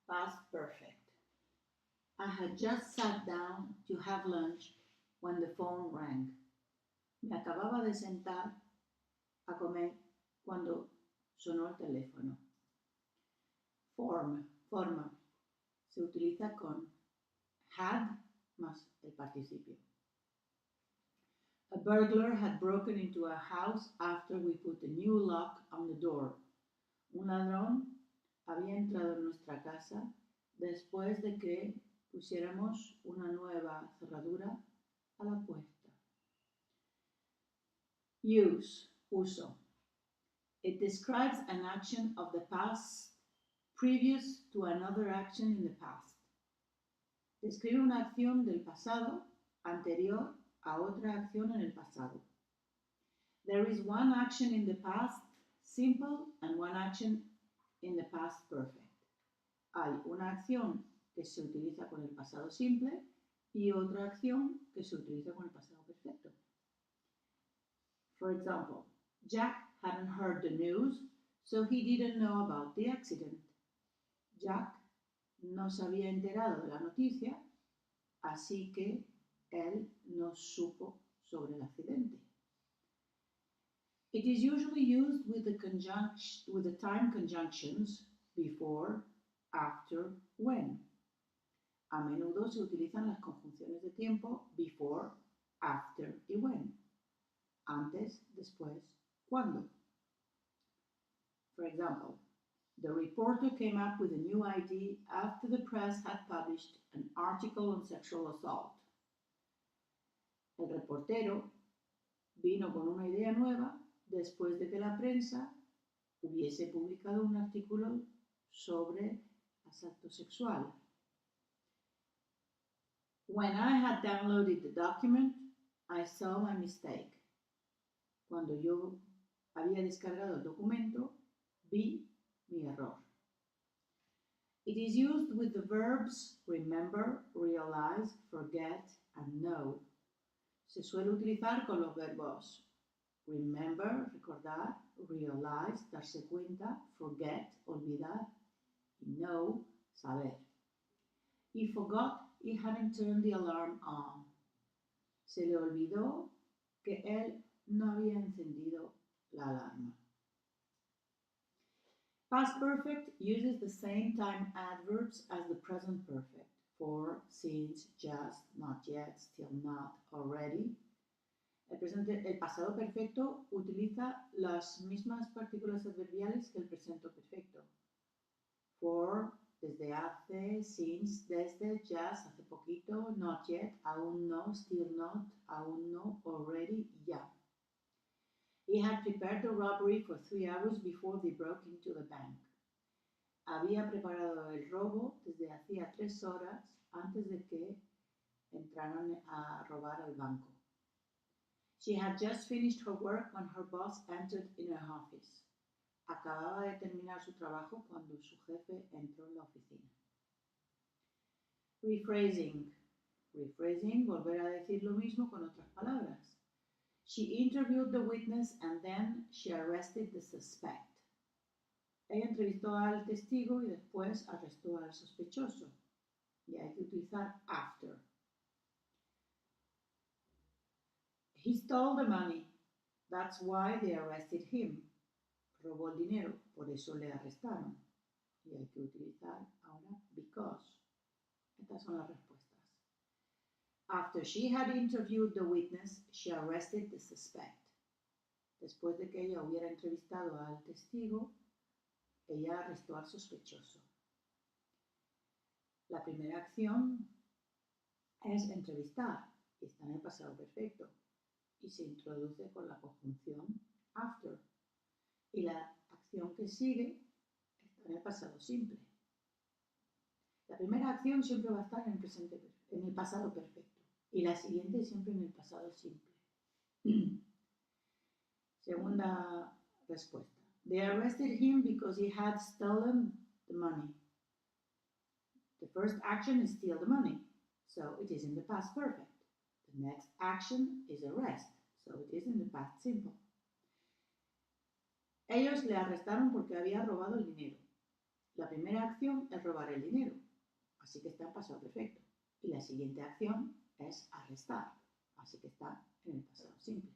Past perfect. I had just sat down to have lunch when the phone rang. Me acababa de sentar a comer cuando sonó el teléfono. Forma. Se utiliza con had más el participio. A burglar had broken into a house after we put a new lock on the door. Un ladrón había entrado en nuestra casa después de que pusiéramos una nueva cerradura a la puerta. Uso. It describes an action of the past previous to another action in the past. Describe una acción del pasado anterior a otra acción en el pasado. There is one action in the past simple and one action in the past perfect. Hay una acción que se utiliza con el pasado simple y otra acción que se utiliza con el pasado perfecto. For example, Jack hadn't heard the news, so he didn't know about the accident. Jack no se había enterado de la noticia, así que él no supo sobre el accidente. It is usually used with the time conjunctions before, after, when. A menudo se utilizan las conjunciones de tiempo before, after y when. Antes, después, cuando. For example, the reporter came up with a new idea after the press had published an article on sexual assault. El reportero vino con una idea nueva después de que la prensa hubiese publicado un artículo sobre asalto sexual. When I had downloaded the document, I saw my mistake. Cuando yo había descargado el documento, vi mi error. It is used with the verbs remember, realize, forget, and know. Se suele utilizar con los verbos remember, recordar, realize, darse cuenta, forget, olvidar, y know, saber. He forgot he hadn't turned the alarm on. Se le olvidó que él no había encendido la alarma. Past perfect uses the same time adverbs as the present perfect. For, since, just, not yet, still not, already. El pasado perfecto utiliza las mismas partículas adverbiales que el presente perfecto. For, desde hace, since, desde, just, hace poquito, not yet, aún no, still not, aún no, already, ya. He had prepared the robbery for 3 hours before they broke into the bank. Había preparado el robo desde hacía 3 horas antes de que entraran a robar al banco. She had just finished her work when her boss entered in her office. Acababa de terminar su trabajo cuando su jefe entró en la oficina. Rephrasing. Rephrasing, volver a decir lo mismo con otras palabras. She interviewed the witness and then she arrested the suspect. Ella entrevistó al testigo y después arrestó al sospechoso. Y hay que utilizar after. He stole the money. That's why they arrested him. Robó el dinero, por eso le arrestaron. Y hay que utilizar ahora because. Estas son las respuestas. After she had interviewed the witness, she arrested the suspect. Después de que ella hubiera entrevistado al testigo, ella arrestó al sospechoso. La primera acción es entrevistar y está en el pasado perfecto y se introduce con la conjunción after. Y la acción que sigue está en el pasado simple. La primera acción siempre va a estar en el pasado perfecto y la siguiente siempre en el pasado simple. Segunda respuesta. They arrested him because he had stolen the money. The first action is steal the money, so it is in the past perfect. The next action is arrest, so it is in the past simple. Ellos le arrestaron porque había robado el dinero. La primera acción es robar el dinero, así que está en pasado perfecto. Y la siguiente acción es arrestar, así que está en el pasado simple.